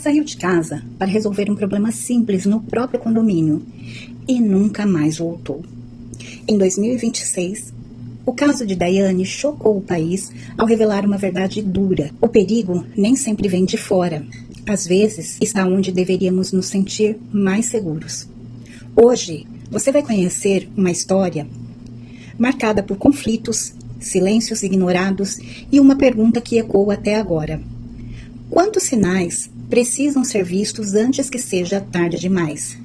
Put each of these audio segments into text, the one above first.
saiu de casa para resolver um problema simples no próprio condomínio e nunca mais voltou. Em 2026, o caso de Daiane chocou o país ao revelar uma verdade dura. O perigo nem sempre vem de fora. Às vezes, está onde deveríamos nos sentir mais seguros. Hoje, você vai conhecer uma história marcada por conflitos, silêncios ignorados e uma pergunta que ecoa até agora. Quantos sinais precisam ser vistos antes que seja tarde demais?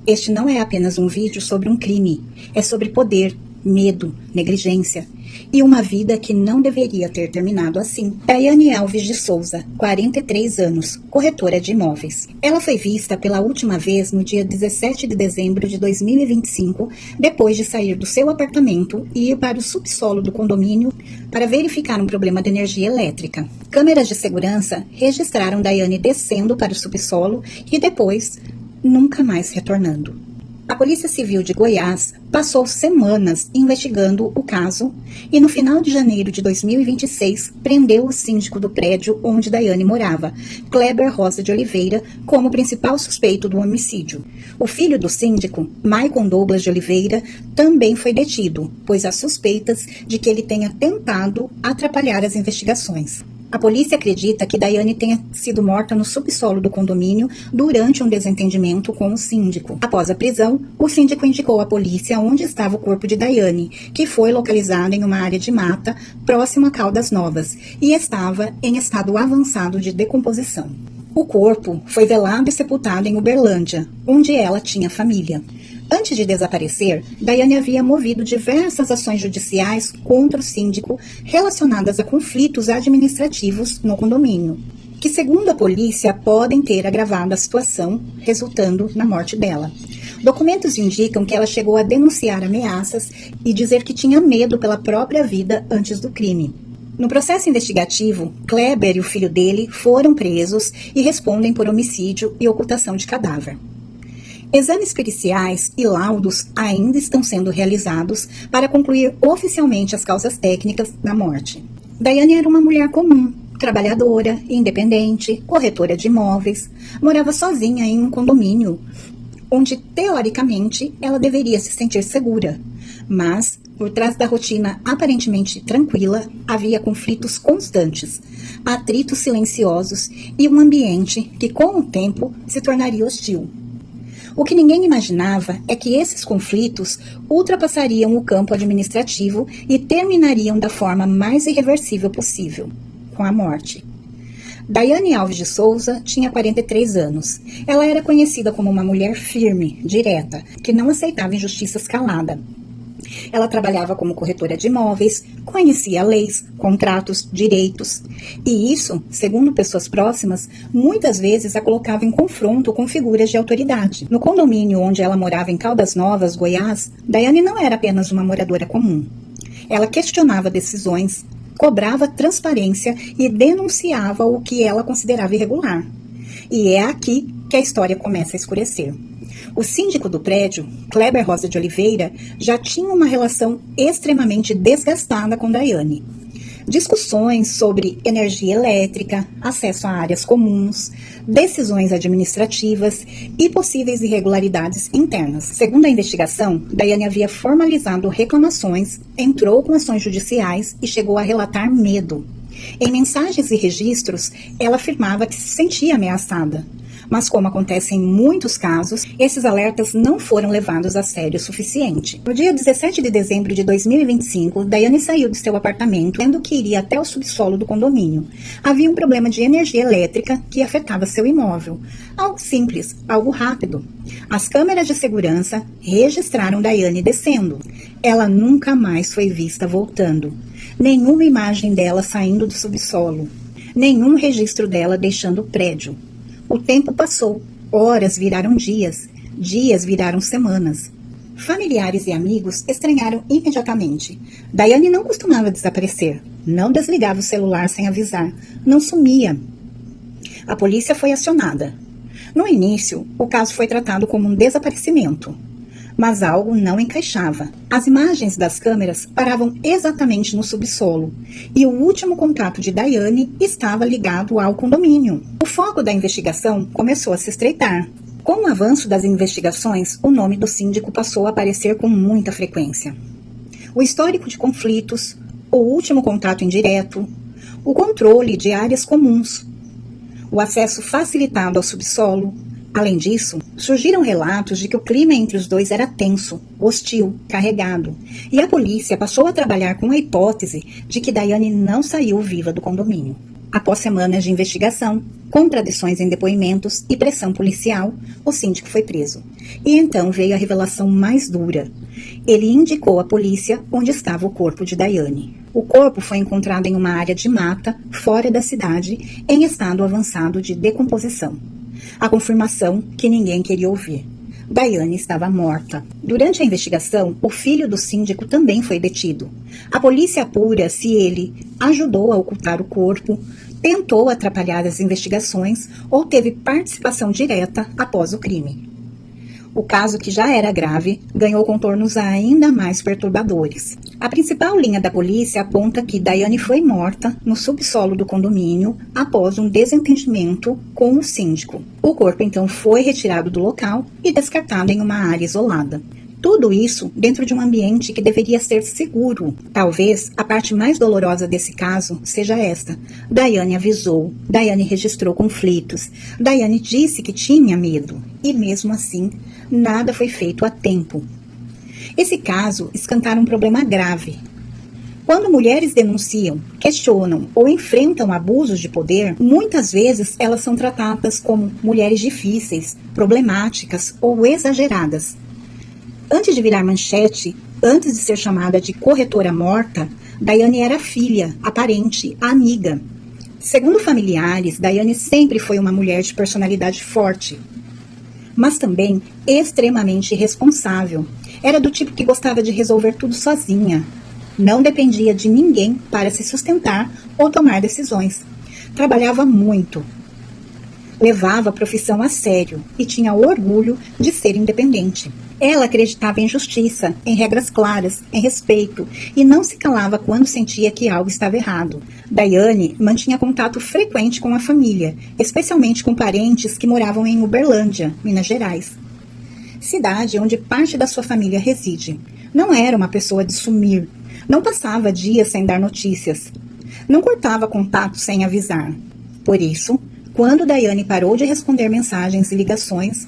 Este não é apenas um vídeo sobre um crime, é sobre poder, medo, negligência e uma vida que não deveria ter terminado assim. Daiane Alves de Souza, 43 anos, corretora de imóveis. Ela foi vista pela última vez no dia 17 de dezembro de 2025, depois de sair do seu apartamento e ir para o subsolo do condomínio para verificar um problema de energia elétrica. Câmeras de segurança registraram Daiane descendo para o subsolo e depois nunca mais retornando. A Polícia Civil de Goiás passou semanas investigando o caso e no final de janeiro de 2026 prendeu o síndico do prédio onde Daiane morava, Kleber Rosa de Oliveira, como principal suspeito do homicídio. O filho do síndico, Maicon Douglas de Oliveira, também foi detido, pois há suspeitas de que ele tenha tentado atrapalhar as investigações. A polícia acredita que Daiane tenha sido morta no subsolo do condomínio durante um desentendimento com o síndico. Após a prisão, o síndico indicou à polícia onde estava o corpo de Daiane, que foi localizado em uma área de mata próxima a Caldas Novas e estava em estado avançado de decomposição. O corpo foi velado e sepultado em Uberlândia, onde ela tinha família. Antes de desaparecer, Daiane havia movido diversas ações judiciais contra o síndico relacionadas a conflitos administrativos no condomínio, que, segundo a polícia, podem ter agravado a situação, resultando na morte dela. Documentos indicam que ela chegou a denunciar ameaças e dizer que tinha medo pela própria vida antes do crime. No processo investigativo, Kleber e o filho dele foram presos e respondem por homicídio e ocultação de cadáver. Exames periciais e laudos ainda estão sendo realizados para concluir oficialmente as causas técnicas da morte. Daiane era uma mulher comum, trabalhadora, independente, corretora de imóveis, morava sozinha em um condomínio, onde, teoricamente, ela deveria se sentir segura. Mas, por trás da rotina aparentemente tranquila, havia conflitos constantes, atritos silenciosos e um ambiente que, com o tempo, se tornaria hostil. O que ninguém imaginava é que esses conflitos ultrapassariam o campo administrativo e terminariam da forma mais irreversível possível, com a morte. Daiane Alves de Souza tinha 43 anos. Ela era conhecida como uma mulher firme, direta, que não aceitava injustiças calada. Ela trabalhava como corretora de imóveis, conhecia leis, contratos, direitos. E isso, segundo pessoas próximas, muitas vezes a colocava em confronto com figuras de autoridade. No condomínio onde ela morava em Caldas Novas, Goiás, Daiane não era apenas uma moradora comum. Ela questionava decisões, cobrava transparência e denunciava o que ela considerava irregular. E é aqui que a história começa a escurecer. O síndico do prédio, Kleber Rosa de Oliveira, já tinha uma relação extremamente desgastada com Daiane. Discussões sobre energia elétrica, acesso a áreas comuns, decisões administrativas e possíveis irregularidades internas. Segundo a investigação, Daiane havia formalizado reclamações, entrou com ações judiciais e chegou a relatar medo. Em mensagens e registros, ela afirmava que se sentia ameaçada. Mas, como acontece em muitos casos, esses alertas não foram levados a sério o suficiente. No dia 17 de dezembro de 2025, Daiane saiu do seu apartamento, tendo que iria até o subsolo do condomínio. Havia um problema de energia elétrica que afetava seu imóvel. Algo simples, algo rápido. As câmeras de segurança registraram Daiane descendo. Ela nunca mais foi vista voltando. Nenhuma imagem dela saindo do subsolo. Nenhum registro dela deixando o prédio. O tempo passou, horas viraram dias, dias viraram semanas. Familiares e amigos estranharam imediatamente. Daiane não costumava desaparecer, não desligava o celular sem avisar, não sumia. A polícia foi acionada. No início, o caso foi tratado como um desaparecimento. Mas algo não encaixava. As imagens das câmeras paravam exatamente no subsolo, e o último contato de Daiane estava ligado ao condomínio. O foco da investigação começou a se estreitar. Com o avanço das investigações, o nome do síndico passou a aparecer com muita frequência. O histórico de conflitos, o último contato indireto, o controle de áreas comuns, o acesso facilitado ao subsolo. Além disso, surgiram relatos de que o clima entre os dois era tenso, hostil, carregado, e a polícia passou a trabalhar com a hipótese de que Daiane não saiu viva do condomínio. Após semanas de investigação, contradições em depoimentos e pressão policial, o síndico foi preso. E então veio a revelação mais dura. Ele indicou à polícia onde estava o corpo de Daiane. O corpo foi encontrado em uma área de mata, fora da cidade, em estado avançado de decomposição. A confirmação que ninguém queria ouvir. Daiane estava morta. Durante a investigação, o filho do síndico também foi detido. A polícia apura se ele ajudou a ocultar o corpo, tentou atrapalhar as investigações ou teve participação direta após o crime. O caso, que já era grave, ganhou contornos ainda mais perturbadores. A principal linha da polícia aponta que Daiane foi morta no subsolo do condomínio após um desentendimento com o síndico. O corpo então foi retirado do local e descartado em uma área isolada. Tudo isso dentro de um ambiente que deveria ser seguro. Talvez a parte mais dolorosa desse caso seja esta. Daiane avisou, Daiane registrou conflitos, Daiane disse que tinha medo e mesmo assim nada foi feito a tempo. Esse caso escancara um problema grave. Quando mulheres denunciam, questionam ou enfrentam abusos de poder, muitas vezes elas são tratadas como mulheres difíceis, problemáticas ou exageradas. Antes de virar manchete, antes de ser chamada de corretora morta, Daiane era filha, a parente, a amiga. Segundo familiares, Daiane sempre foi uma mulher de personalidade forte, mas também extremamente responsável. Era do tipo que gostava de resolver tudo sozinha. Não dependia de ninguém para se sustentar ou tomar decisões. Trabalhava muito. Levava a profissão a sério e tinha orgulho de ser independente. Ela acreditava em justiça, em regras claras, em respeito e não se calava quando sentia que algo estava errado. Daiane mantinha contato frequente com a família, especialmente com parentes que moravam em Uberlândia, Minas Gerais, cidade onde parte da sua família reside. Não era uma pessoa de sumir, não passava dias sem dar notícias, não cortava contato sem avisar. Por isso, quando Daiane parou de responder mensagens e ligações,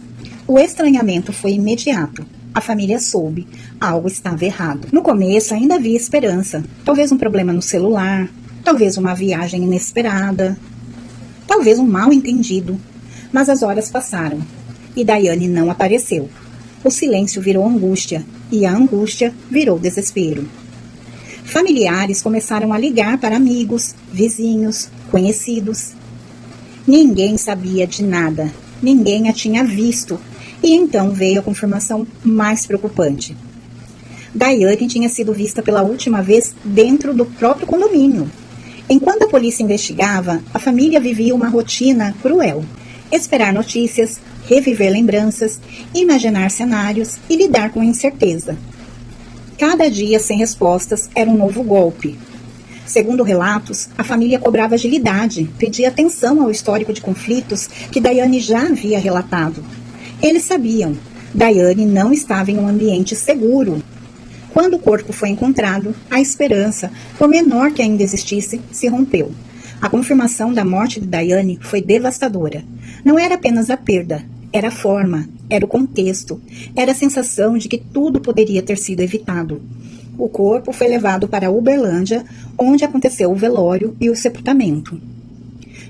o estranhamento foi imediato. A família soube, algo estava errado. No começo ainda havia esperança, talvez um problema no celular, talvez uma viagem inesperada, talvez um mal-entendido. Mas as horas passaram e Daiane não apareceu. O silêncio virou angústia e a angústia virou desespero. Familiares começaram a ligar para amigos, vizinhos, conhecidos. Ninguém sabia de nada, ninguém a tinha visto. E então veio a confirmação mais preocupante. Daiane tinha sido vista pela última vez dentro do próprio condomínio. Enquanto a polícia investigava, a família vivia uma rotina cruel. Esperar notícias, reviver lembranças, imaginar cenários e lidar com a incerteza. Cada dia sem respostas era um novo golpe. Segundo relatos, a família cobrava agilidade, pedia atenção ao histórico de conflitos que Daiane já havia relatado. Eles sabiam, Daiane não estava em um ambiente seguro. Quando o corpo foi encontrado, a esperança, por menor que ainda existisse, se rompeu. A confirmação da morte de Daiane foi devastadora. Não era apenas a perda, era a forma, era o contexto, era a sensação de que tudo poderia ter sido evitado. O corpo foi levado para Uberlândia, onde aconteceu o velório e o sepultamento.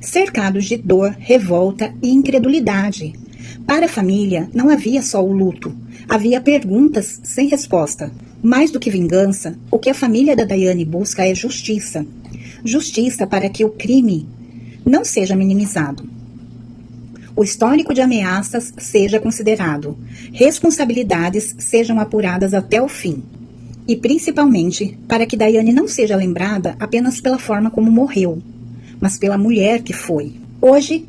Cercados de dor, revolta e incredulidade. Para a família, não havia só o luto, havia perguntas sem resposta. Mais do que vingança, o que a família da Daiane busca é justiça. Justiça para que o crime não seja minimizado. O histórico de ameaças seja considerado, responsabilidades sejam apuradas até o fim. E principalmente para que Daiane não seja lembrada apenas pela forma como morreu, mas pela mulher que foi. Hoje,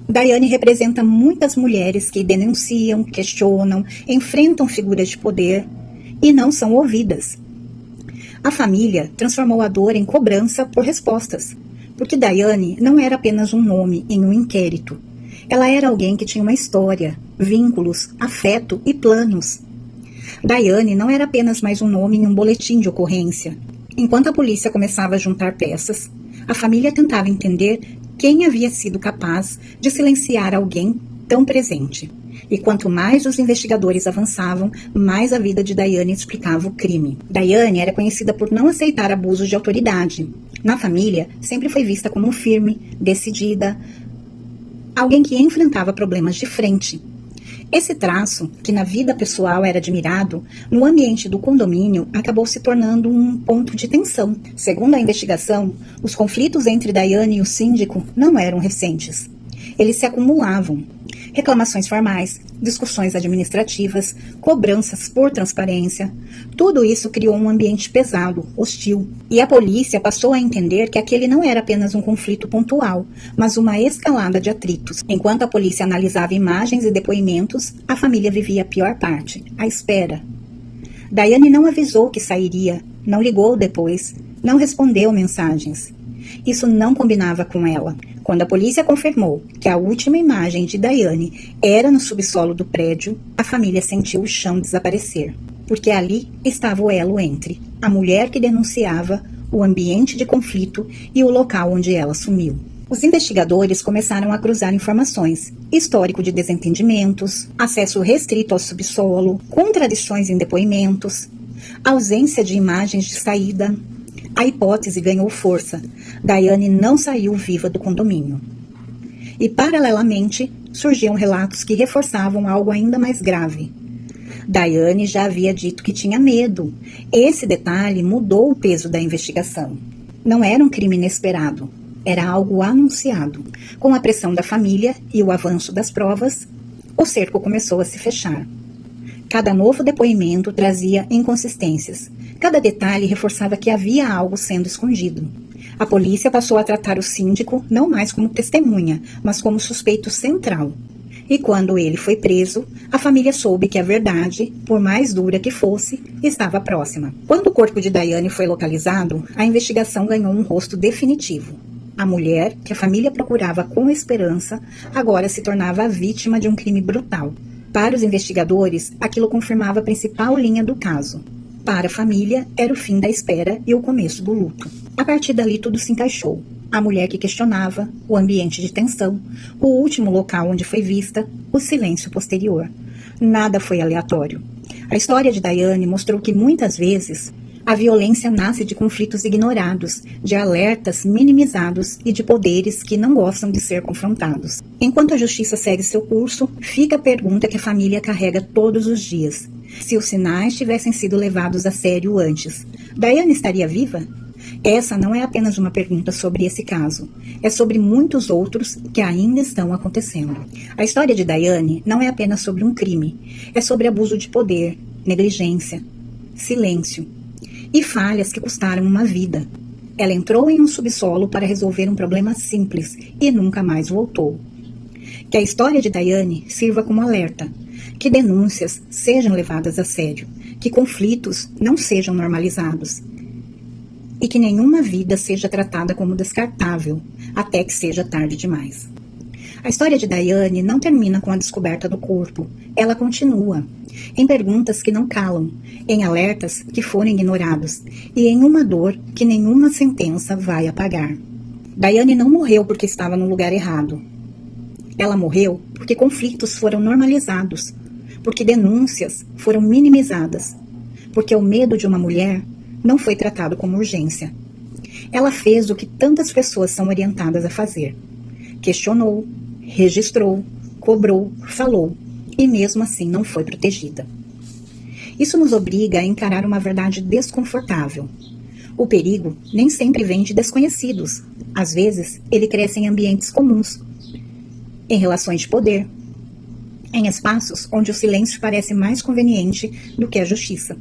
Daiane representa muitas mulheres que denunciam, questionam, enfrentam figuras de poder e não são ouvidas. A família transformou a dor em cobrança por respostas, porque Daiane não era apenas um nome em um inquérito. Ela era alguém que tinha uma história, vínculos, afeto e planos. Daiane não era apenas mais um nome em um boletim de ocorrência. Enquanto a polícia começava a juntar peças, a família tentava entender quem havia sido capaz de silenciar alguém tão presente. E quanto mais os investigadores avançavam, mais a vida de Daiane explicava o crime. Daiane era conhecida por não aceitar abusos de autoridade. Na família, sempre foi vista como firme, decidida, alguém que enfrentava problemas de frente. Esse traço, que na vida pessoal era admirado, no ambiente do condomínio acabou se tornando um ponto de tensão. Segundo a investigação, os conflitos entre Daiane e o síndico não eram recentes. Eles se acumulavam. Reclamações formais, discussões administrativas, cobranças por transparência. Tudo isso criou um ambiente pesado, hostil. E a polícia passou a entender que aquele não era apenas um conflito pontual, mas uma escalada de atritos. Enquanto a polícia analisava imagens e depoimentos, a família vivia a pior parte, a espera. Daiane não avisou que sairia, não ligou depois, não respondeu mensagens. Isso não combinava com ela. Quando a polícia confirmou que a última imagem de Daiane era no subsolo do prédio, a família sentiu o chão desaparecer, porque ali estava o elo entre a mulher que denunciava, o ambiente de conflito e o local onde ela sumiu. Os investigadores começaram a cruzar informações, histórico de desentendimentos, acesso restrito ao subsolo, contradições em depoimentos, ausência de imagens de saída. A hipótese ganhou força. Daiane não saiu viva do condomínio. E, paralelamente, surgiam relatos que reforçavam algo ainda mais grave. Daiane já havia dito que tinha medo. Esse detalhe mudou o peso da investigação. Não era um crime inesperado, era algo anunciado. Com a pressão da família e o avanço das provas, o cerco começou a se fechar. Cada novo depoimento trazia inconsistências. Cada detalhe reforçava que havia algo sendo escondido. A polícia passou a tratar o síndico não mais como testemunha, mas como suspeito central. E quando ele foi preso, a família soube que a verdade, por mais dura que fosse, estava próxima. Quando o corpo de Daiane foi localizado, a investigação ganhou um rosto definitivo. A mulher, que a família procurava com esperança, agora se tornava a vítima de um crime brutal. Para os investigadores, aquilo confirmava a principal linha do caso. Para a família, era o fim da espera e o começo do luto. A partir dali, tudo se encaixou. A mulher que questionava, o ambiente de tensão, o último local onde foi vista, o silêncio posterior. Nada foi aleatório. A história de Daiane mostrou que, muitas vezes, a violência nasce de conflitos ignorados, de alertas minimizados e de poderes que não gostam de ser confrontados. Enquanto a justiça segue seu curso, fica a pergunta que a família carrega todos os dias. Se os sinais tivessem sido levados a sério antes, Daiane estaria viva? Essa não é apenas uma pergunta sobre esse caso, é sobre muitos outros que ainda estão acontecendo. A história de Daiane não é apenas sobre um crime, é sobre abuso de poder, negligência, silêncio e falhas que custaram uma vida. Ela entrou em um subsolo para resolver um problema simples e nunca mais voltou. Que a história de Daiane sirva como alerta, que denúncias sejam levadas a sério, que conflitos não sejam normalizados e que nenhuma vida seja tratada como descartável até que seja tarde demais. A história de Daiane não termina com a descoberta do corpo, ela continua, em perguntas que não calam, em alertas que foram ignorados e em uma dor que nenhuma sentença vai apagar. Daiane não morreu porque estava no lugar errado. Ela morreu porque conflitos foram normalizados, porque denúncias foram minimizadas, porque o medo de uma mulher não foi tratado como urgência. Ela fez o que tantas pessoas são orientadas a fazer. Questionou, registrou, cobrou, falou, e mesmo assim não foi protegida. Isso nos obriga a encarar uma verdade desconfortável. O perigo nem sempre vem de desconhecidos. Às vezes, ele cresce em ambientes comuns, em relações de poder, em espaços onde o silêncio parece mais conveniente do que a justiça.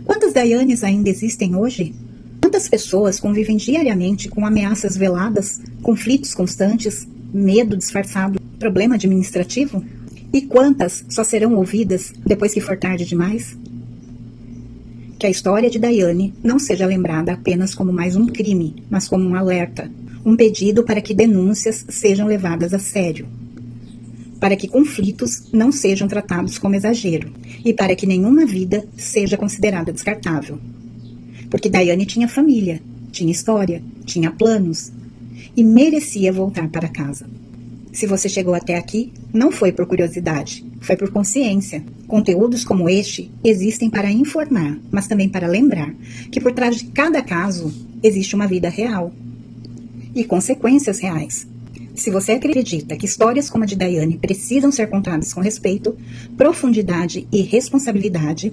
Quantas Daianes ainda existem hoje? Quantas pessoas convivem diariamente com ameaças veladas, conflitos constantes, medo disfarçado, problema administrativo? E quantas só serão ouvidas depois que for tarde demais? Que a história de Daiane não seja lembrada apenas como mais um crime, mas como um alerta, um pedido para que denúncias sejam levadas a sério, para que conflitos não sejam tratados como exagero e para que nenhuma vida seja considerada descartável. Porque Daiane tinha família, tinha história, tinha planos e merecia voltar para casa. Se você chegou até aqui, não foi por curiosidade, foi por consciência. Conteúdos como este existem para informar, mas também para lembrar que por trás de cada caso existe uma vida real e consequências reais. Se você acredita que histórias como a de Daiane precisam ser contadas com respeito, profundidade e responsabilidade,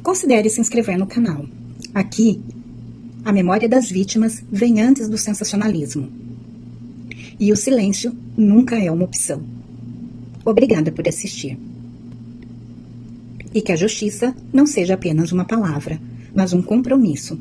considere se inscrever no canal. Aqui, a memória das vítimas vem antes do sensacionalismo. E o silêncio nunca é uma opção. Obrigada por assistir. E que a justiça não seja apenas uma palavra, mas um compromisso.